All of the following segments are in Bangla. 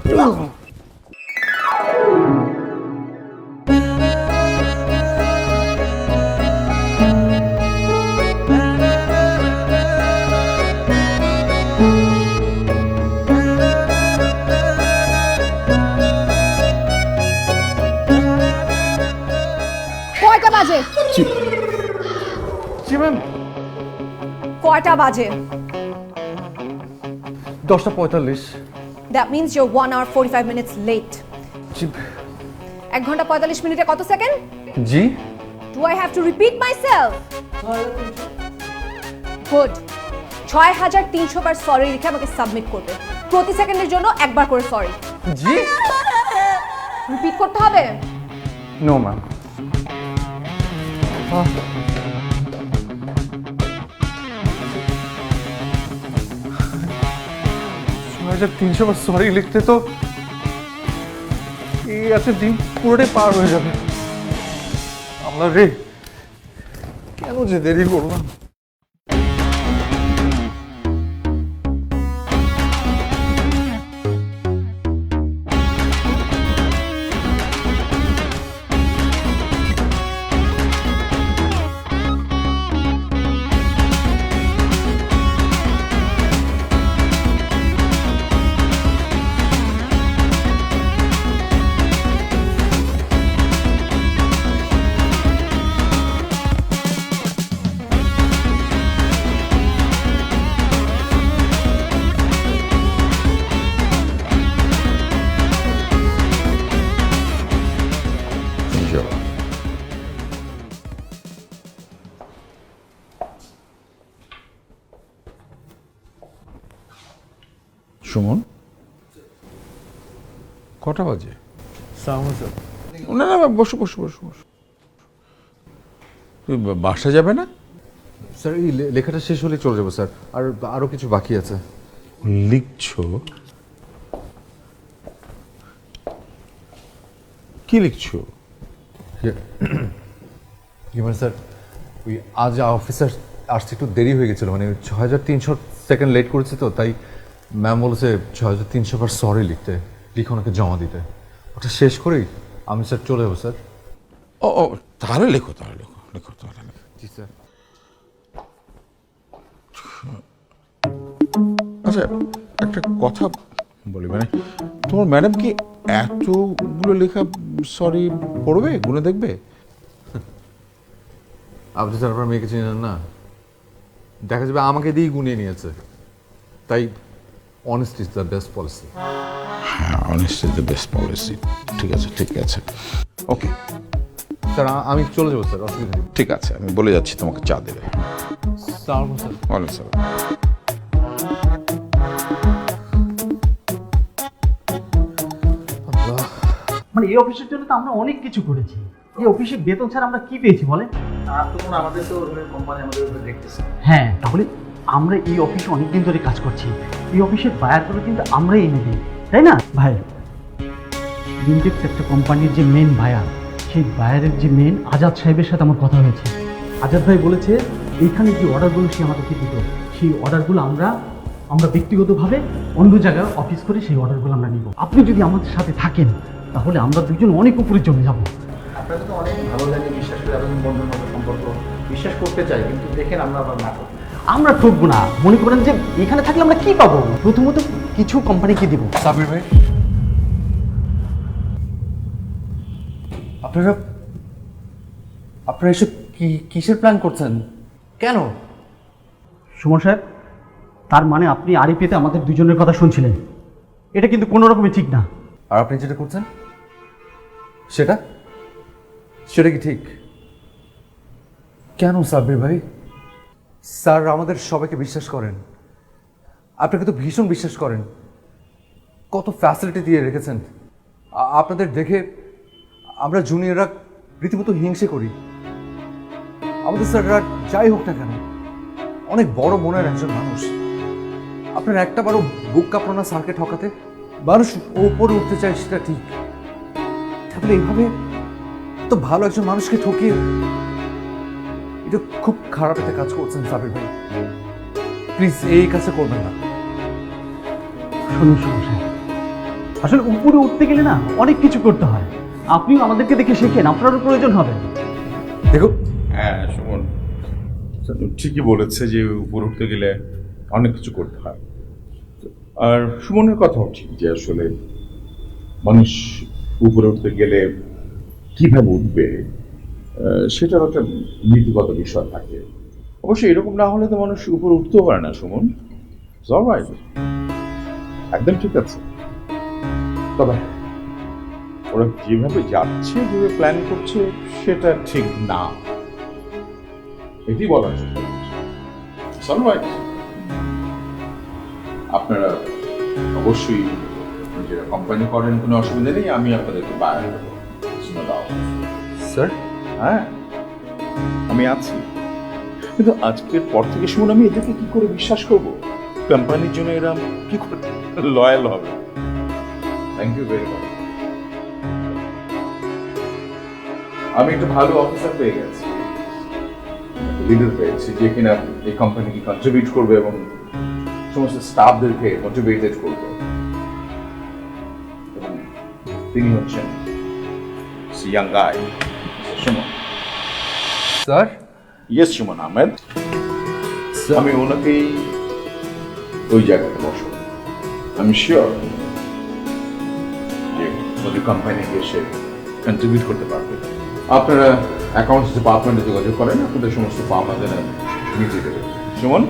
কয়টা বাজে? জি ম্যাম। কয়টা বাজে? 10:45। That means you're 1 hour 45 minutes late. জি। 1 ঘন্টা 45 মিনিটে কত second? G. Do I have to repeat myself? Good. 6300 bar sorry লিখে আমাকে সাবমিট করবে। প্রতি সেকেন্ডের জন্য একবার করে সরি। জি। রিপিট করতে হবে? No ma'am. 6300 বার সরি লিখতে তো এই আছে দিন পুরোটাই পার হয়ে যাবে। আল্লাহ রে, কেন যে দেরি করলাম। সুমন, কটা বাজে? না না বসো বসো বসো বসো। তুই বাসা যাবে না? স্যার এই লেখাটা শেষ হলে চলে যাবো স্যার, আর আরো কিছু বাকি আছে। লিখছো? কি লিখছো? মানে স্যার ওই আজ অফিসার আসতে একটু দেরি হয়ে গেছিলো, মানে 6300 সেকেন্ড লেট করেছে তো, তাই ম্যাম বলেছে 6300 বার সরি লিখে ওনাকে জমা দিতে। ওটা শেষ করেই আমি স্যার চলে যাবো স্যার। ও ও তাহলে লেখো, তাহলে লেখো লেখো তাহলে লেখো। জি স্যার। আচ্ছা একটা কথা বলি, মানে তোমার ম্যাডাম কি এতগুলো লেখা সরি পড়বে, গুনে দেখবে? আপনি স্যার আপনার মেয়েকে চিনেন না, দেখা যাবে আমাকে দিয়েই গুনিয়ে নিয়েছে। তাই honesty is the best policy. হ্যাঁ, honest is the best policy. ঠিক আছে ঠিক আছে, ওকে স্যার আমি চলে যাবো স্যার, অসুবিধা নেই। ঠিক আছে, আমি বলে যাচ্ছি তোমাকে চা দেবে। স্যার ওয়ালাইকুম সালাম। মানে এই অফিসের জন্য তো আমরা অনেক কিছু করেছি। এই অফিসে বেতন ছাড়া আমরা কি পেয়েছি বলেন? আর তো কোনো আমাদের তো কোম্পানি আমাদের উপরে দেখতেছে। হ্যাঁ, তাহলে আমরা এই অফিসে অনেকদিন ধরে কাজ করছি। এই অফিসের বায়ারগুলো কিন্তু আমরাই এনে দিই, তাই না ভাই? লিনটেক্স একটা কোম্পানির যে মেন বায়ার, সেই বায়ারের যে মেন আজাদ সাহেবের সাথে আমার কথা হয়েছে। আজাদ ভাই বলেছে এইখানে যে অর্ডারগুলো সে আমাদেরকে দিত, সেই অর্ডারগুলো আমরা ব্যক্তিগতভাবে অন্য জায়গায় অফিস করে সেই অর্ডারগুলো আমরা নিব। আপনি যদি আমাদের সাথে থাকেন তাহলে আমরা দুজন অনেক উপরে চলে যাব। আপনাদের তো অনেক ভালো লাগে, বিশ্বাস করে এতদিন বন্ধুর মতো সম্পর্ক, বিশ্বাস করতে চাই, কিন্তু দেখেন আমরা আবার না করি। আমরা ঠকবো না। মনে করেন যে এখানে থাকলে আমরা কি পাবো? প্রথমত কিছু কোম্পানিকে দিব। সাবির ভাই, আপনারা এসব কিসের প্ল্যান করছেন? কেন? সুমন সাহেব, তার মানে আপনি আরিফেতে আমাদের দুজনের কথা শুনছিলেন? এটা কিন্তু কোনো রকমই ঠিক না। আর আপনি যেটা করছেন সেটা সেটা কি ঠিক? কেন সাব্বির ভাই? স্যার আমাদের সবাইকে বিশ্বাস করেন, আপনাকে তো ভীষণ বিশ্বাস করেন, কত ফ্যাসিলিটি দিয়ে রেখেছেন। আপনাদের দেখে আমরা জুনিয়ররা রীতিমতো হিংসে করি। আমাদের স্যাররা যাই হোক না কেন অনেক বড় মনের একজন মানুষ। আপনার একটা বারও বুক কাঁপলো না স্যারকে ঠকাতে? মানুষ ওপরে উঠতে চায় সেটা ঠিক, তাহলে এইভাবে তো ভালো একজন মানুষকে ঠকিয়ে এটা খুব খারাপ একটা কাজ করছেন সাবির ভাই। প্লিজ এই কাজটা করবেন না। শুনুন সুমন সাহেব, আসলে উপরে উঠতে গেলে না অনেক কিছু করতে হয়। আপনিও আমাদেরকে দেখে শেখেন, আপনারও প্রয়োজন হবে। দেখো, হ্যাঁ সুমন ঠিকই বলেছে যে উপর উঠতে গেলে অনেক কিছু করতে হয়। আর সুমনের কথাও ঠিক যে আসলে মানুষ উপরে উঠতে গেলে কিভাবে উঠবে সেটার একটা নীতিগত বিষয় থাকে। অবশ্যই এরকম না হলে তো মানুষ উপরে উঠতেও পারে না সুমন। অলরাইট, একদম ঠিক আছে। তবে ওরা যেভাবে যাচ্ছে, যেভাবে প্ল্যান করছে সেটা ঠিক না, এটি বলার চেষ্টা করছে। অলরাইট, আপনারা অবশ্যই নিজেরা কোম্পানি করেন, কোনো অসুবিধা নেই, আমি আপনাদেরকে বাইরে দেবো। স্যার। হ্যাঁ আমি আছি, কিন্তু আজকের পর থেকে শুনুন আমি এদেরকে কি করে বিশ্বাস করব? কোম্পানির জন্য এরা কি করে লয়াল হবে? Thank you very much. আমি একটা ভালো অফিসার পেয়ে গেছি, লিডার পেয়েছি যে কিনা এই কোম্পানিকে কন্ট্রিবিউট করবে এবং সমস্ত স্টাফদেরকে মোটিভেটেড করবে। এবং তিনি হচ্ছেন ইয়াং গাই সুমন। স্যার। ইয়েস সুমন আহমেদ, আমি ওনাকেই ওই জায়গাতে বসব। আমি শিওর যে ওদের কোম্পানিকে এসে কন্ট্রিবিউট করতে পারবে। আপনারা অ্যাকাউন্টস ডিপার্টমেন্টে যোগাযোগ করেন, আপনাদের সমস্ত ফর্ম আমাদের নিচে দেবে। সুমন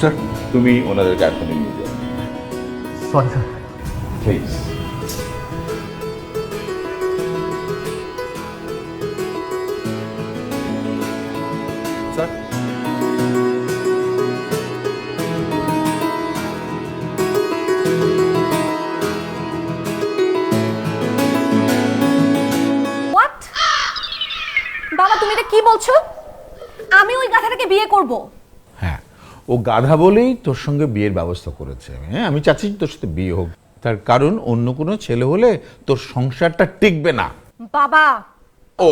স্যার। তুমি ওনাদেরকে এখনই নিয়ে যাও sorry sir. Please. Sir. What? বাবা তুমি এটা কি বলছো? আমি ওই গাধাটাকে বিয়ে করব? হ্যাঁ, ও গাধা বলেই তোর সঙ্গে বিয়ের ব্যবস্থা করেছে। হ্যাঁ, আমি চাচ্ছি তোর সাথে বিয়ে হোক, তার কারণ অন্য কোনো ছেলে হলে তোর সংসারটা টিকবে না। বাবা ও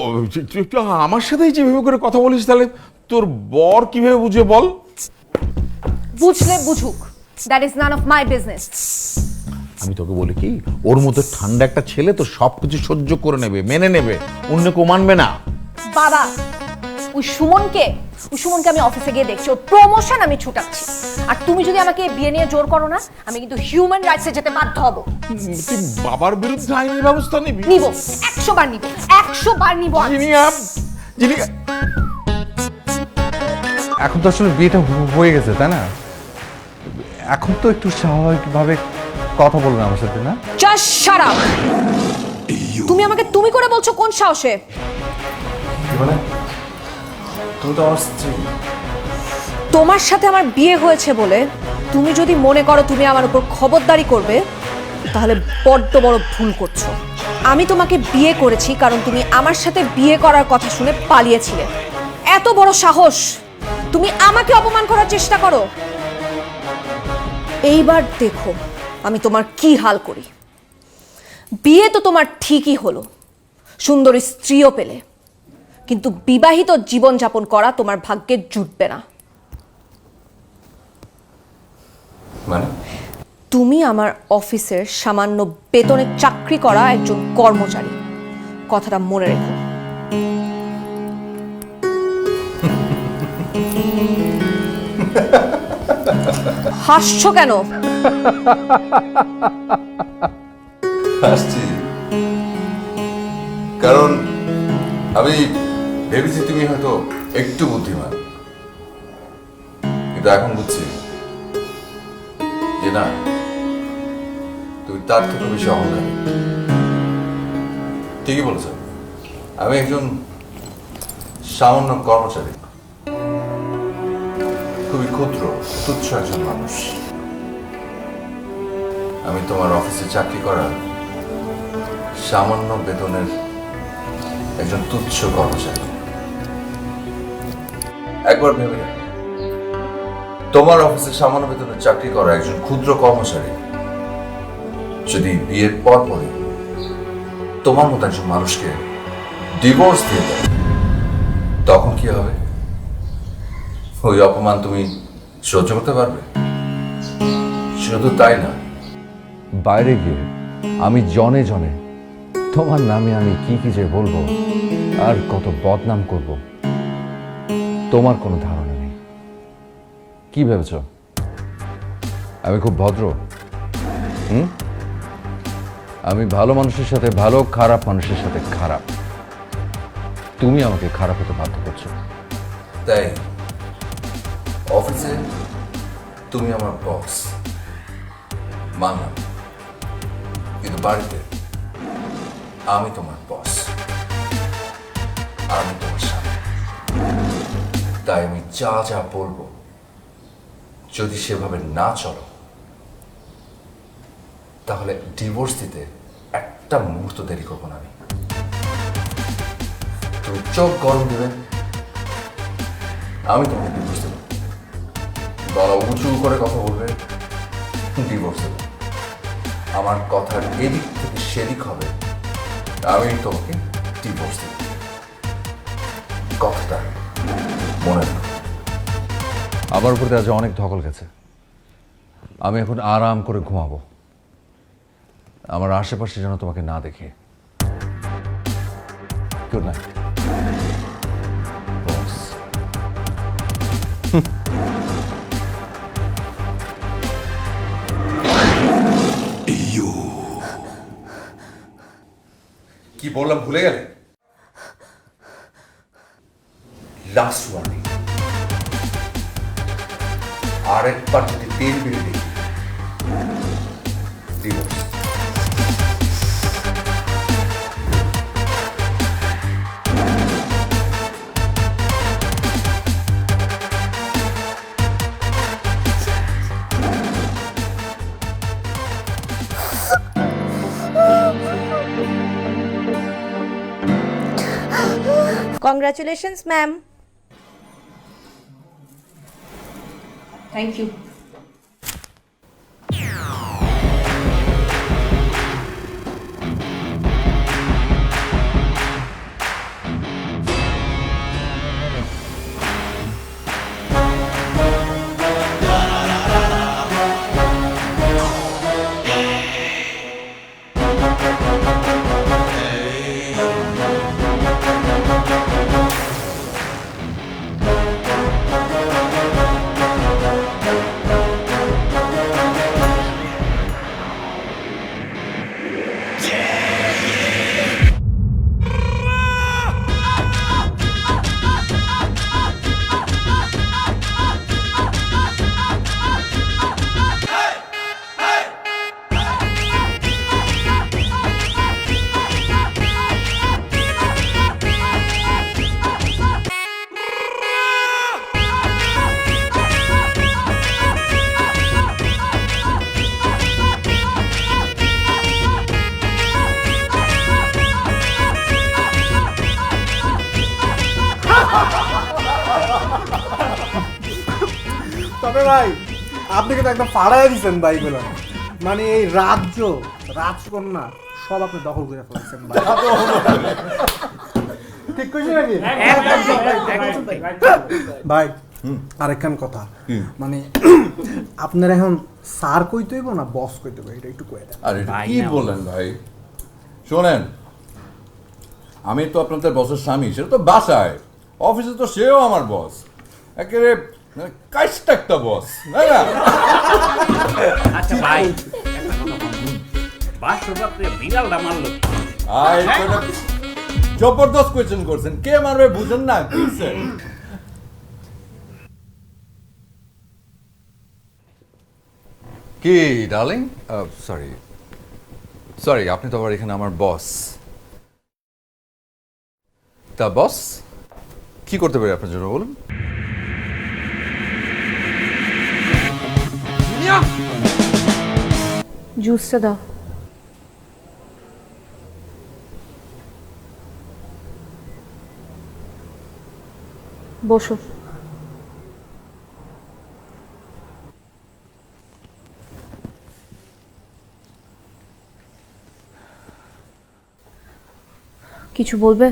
তুই আমার সাথেই যেভাবে করে কথা বলিস, তাহলে তোর বর কিভাবে বুঝে বল? বুঝলে বুঝুক, that is none of my business. আমি তোকে বলি কি, ওর মতো ঠান্ডা একটা ছেলে তো সবকিছু সহ্য করে নেবে, মেনে নেবে, অন্য কেউ মানবে না। বাবা ওই সুমনকে আমি অফিসে গিয়ে দেখছি, ওর প্রমোশন আমি ছুটাচ্ছি। আর তুমি যদি আমাকে এই বিয়ে নিয়ে জোর করো না, আমি কিন্তু হিউম্যান রাইটসে যেতে বাধ্য হব। তুই বাবার বিরুদ্ধে আইনি ব্যবস্থা নিবি? নিব, 100 বার নিব, 100 বার নিব আমি। এখন তো আসলে বিয়েটা হয়ে গেছে, তাই না? এখন তো একটু স্বাভাবিকভাবে কথা বলবেন আমার সাথে, না? Just shut up. তুমি আমাকে তুমি করে বলছো কোন সাহসে? মানে তুমি তো আমার স্ত্রী। তোমার সাথে আমার বিয়ে হয়েছে বলে তুমি যদি মনে করো তুমি আমার উপর খবরদারি করবে, তাহলে বড্ড বড় ভুল করছো। আমি তোমাকে বিয়ে করেছি কারণ তুমি আমার সাথে বিয়ে করার কথা শুনে পালিয়েছিলে। এত বড় সাহস, তুমি আমাকে অপমান করার চেষ্টা করো। এইবার দেখো আমি তোমার কি হাল করি। বিয়ে তো তোমার ঠিকই হলো, সুন্দরী স্ত্রীও পেলে, কিন্তু বিবাহিত জীবনযাপন করা তোমার ভাগ্যে জুটবে না। মানে তুমি আমার অফিসের সামান্য বেতনে চাকরি করা একজন কর্মচারী, কথাটা মনে রেখো। হাসছো কেন? হাসছি কারণ আমি ভেবেছি তুমি হয়তো একটু বুদ্ধিমান, কিন্তু এখন বুঝছি যে না, তুমি তার থেকে বেশি অহংকারী। ঠিকই বলেছ, আমি একজন সামান্য কর্মচারী, খুবই ক্ষুদ্র তুচ্ছ একজন মানুষ। আমি তোমার অফিসে চাকরি করা সামান্য বেতনের একজন তুচ্ছ কর্মচারী। একবার ভেবে দেখো, তোমার অফিসে সামান্য বেতনের চাকরি করা একজন ক্ষুদ্র কর্মচারী যদি বিয়ের পর পরে তোমার মতো একজন মানুষকে ডিভোর্স দিয়ে দেয়, তখন কি হবে? ওই অপমান তুমি সহ্য করতে পারবে? শুধু তাই না, বাইরে গিয়ে আমি জনে জনে তোমার নামে আমি কি কি যে বলবো আর কত বদনাম করব তোমার কোনো ধারণা নেই। কি ভেবেছ আমি খুব ভদ্র? আমি ভালো মানুষের সাথে ভালো, খারাপ মানুষের সাথে খারাপ। তুমি আমাকে খারাপ হতে বাধ্য করছো। তাই অফিসে তুমি আমার বস মানলাম, কিন্তু বাড়িতে আমি তোমার বস, আমি তোমার স্বামী। তাই আমি যা যা বলবো যদি সেভাবে না চলো তাহলে ডিভোর্স দিতে একটা মুহূর্ত দেরি করবো না আমি। তুমি চোখ গরম দেবে, আমি তোমাকে ডিভোর্স দেবো। গলা উঁচু করে কথা বলবে, ডিভোর্স দেবো। আমার কথার এদিক থেকে সেদিক হবে, আমি তোমাকে ডিভোর্স দেব। কথাটা মনে রাখো। আমার উপর দিয়ে আজ অনেক ধকল গেছে, আমি এখন আরাম করে ঘুমাবো। আমার আশেপাশে যেন তোমাকে না দেখে। গুড নাইট বস। কি বললাম ভুলে গেলে? লাস্ট ওয়ার্নিং, আরেকবার যদি তেল বেড়ে দিই divorce. Congratulations ma'am. Thank you. তবে ভাই আপনি কিন্তু একদম ফাড়াই দিচ্ছেন ভাই গুলো, মানে এই রাজকন্যা সব আপনি দখল করে ফেলছেন ভাই। ঠিক কইছি নাকি ভাই? আরেকখান কথা, মানে আপনার এখন স্যার কইতে হইব না বস কইতে হইব, এটা একটু কয়ে দেন। আর এটা কি বলেন ভাই? শোনেন, আমি তো আপনাদের বসের স্বামী, সেটা তো বাসায়, অফিসে তো সেও আমার বস, একেবারে কাইস্টা একটা বস, তাই না? আচ্ছা ভাই, বাসরাত্রে বিড়ালটা মারলো। আর এটা জবরদস্ত কোয়েশ্চেন করছেন, কে মারবে বুঝেন না? কি ডার্লিং? সরি সরি, আপনি তো আবার এখানে আমার বস। তা বস, কি করতে পারি আপনার জন্য বলুন? জুসটা দাও। বসো। কিছু বলবে?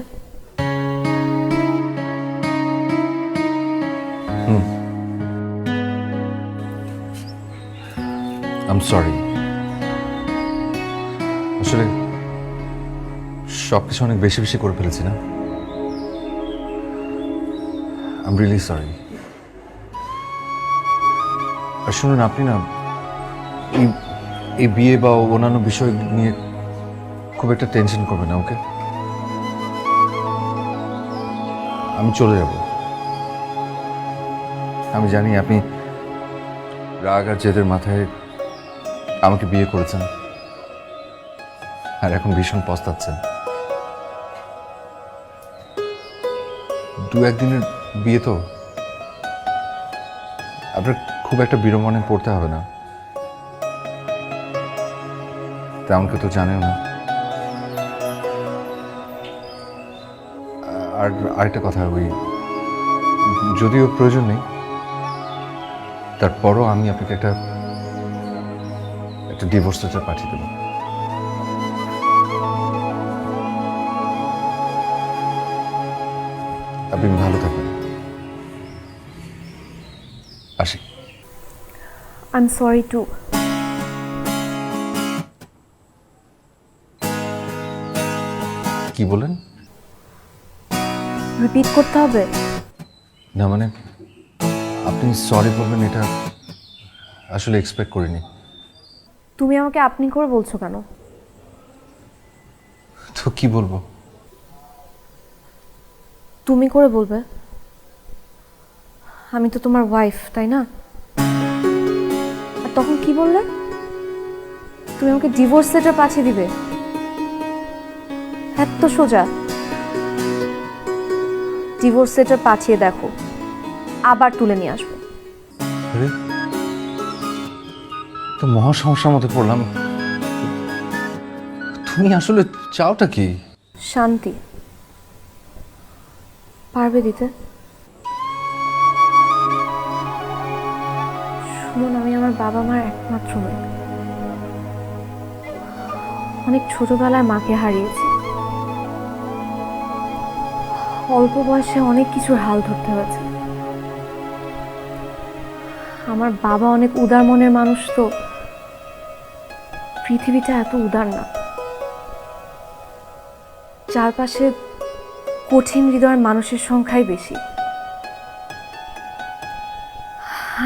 I'm sorry. আসলে সবকিছু অনেক বেশি বেশি করে ফেলেছি না। I am really sorry. আর শুনুন, আপনি না এই বিয়ে বা অন্যান্য বিষয় নিয়ে খুব একটা টেনশন করবেন না, ওকে? আমি চলে যাব। আমি জানি আপনি রাগ আর জেদের মাথায় আমাকে বিয়ে করেছেন আর এখন ভীষণ পস্তাচ্ছেন। 2-1 দিনের বিয়ে তো, আপনার খুব একটা বিড়ম্বনে পড়তে হবে না। তেমন কেউ তো জানেও না। আর আরেকটা কথা, ওই যদিও প্রয়োজন নেই, তারপরও আমি আপনাকে একটা ডিভোর্স লেটার পাঠিয়ে দেবো। আপনি ভালো থাকবেন। আসি। I am sorry too. কি বলেন? রিপিট করতে হবে? না মানে, আপনি সরি বলবেন এটা আসলে এক্সপেক্ট করিনি। তুমি আমাকে আপনি করে বলছো কেন? তো কি বলবো? তুমি করে বলবে। আমি তো তোমার ওয়াইফ, তাই না? আর তখন কি বললে? তুমি আমাকে ডিভোর্স লেটার পাঠিয়ে দিবে? এত সোজা? ডিভোর্স লেটার পাঠিয়ে দেখো, আবার তুলে নিয়ে আসবো। আরে, তো মহা সমস্যার মধ্যে পড়লাম। তুমি আসলে চাওটা কি? শান্তি। পারবে দিতে? শুনুন, আমি আমার বাবা মার একমাত্র মেয়ে। অনেক ছোটবেলায় মাকে হারিয়েছি। অল্প বয়সে অনেক কিছুর হাল ধরতে হয়েছে। আমার বাবা অনেক উদার মনের মানুষ, তো পৃথিবীটা এত উদার না। চারপাশে কঠিন হৃদয়ের মানুষের সংখ্যাই বেশি।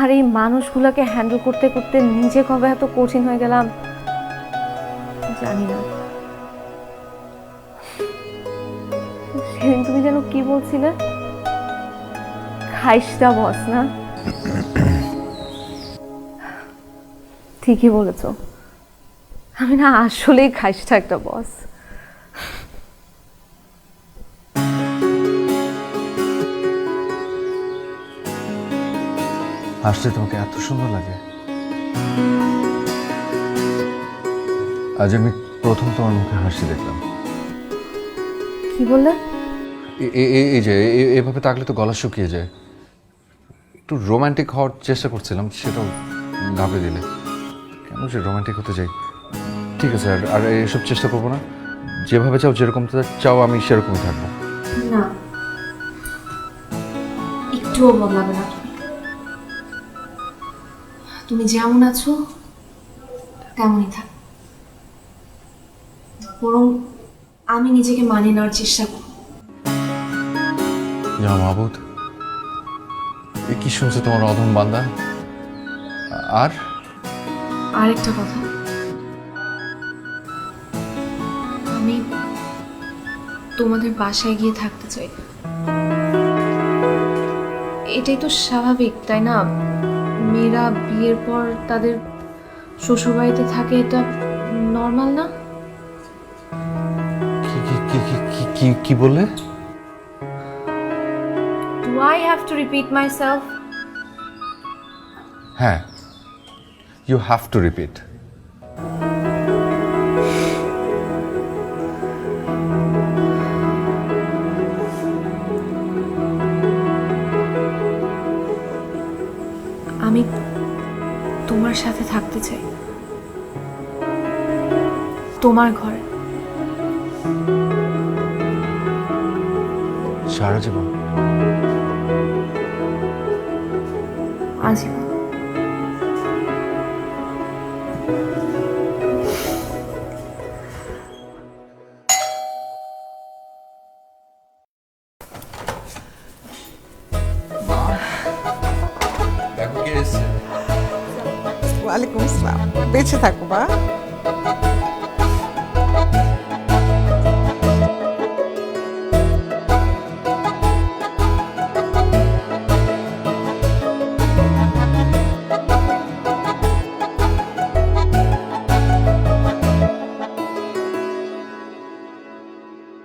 আর এই মানুষগুলোকে হ্যান্ডেল করতে করতে নিজে কবে এত কঠিন হয়ে গেলাম জানি না। সেদিন তুমি যেন কি বলছিলে? খাইসটা বস না? ঠিকই বলেছ, আমি না আসলেই খাইসটা একটা বস। হাসলে তোমাকে এত সুন্দর লাগে। আজ আমি প্রথম তোমার মুখে হাসি দেখলাম। কি বললে? এই যে এভাবে তাকলে তো গলা শুকিয়ে যায়। একটু রোমান্টিক হওয়ার চেষ্টা করছিলাম, সেটাও ঘাবড়ে দিলে। কেন যে রোমান্টিক হতে যাই? ঠিক আছে, আর এসব চেষ্টা করবো না। যেভাবে চাও, যেরকম চাও আমি সেরকমই থাকবো। না, একটুও বদলাবে না। তুমি যেমন আছো তেমনই থাক। বরং আমি নিজেকে মানিয়ে নেওয়ার চেষ্টা করব। মাহবুদ, এ কি শুনছে তোমার অধম বান্দা? আর আরেকটা কথা, আমি তোমাদের বাসায় গিয়ে থাকতে চাই। এটাই তো স্বাভাবিক, তাই না? মেয়েরা বিয়ের পর তাদের শ্বশুরবাড়িতে থাকে, এটা নর্মাল না? কি বললে? Do I have to repeat myself? হ্যাঁ, ইউ হ্যাভ টু রিপিট। আমি তোমার সাথে থাকতে চাই, তোমার ঘরে সারা জীবন। আজীবন। ওয়ালাইকুম আসসালাম। বেঁচে থাকো বা।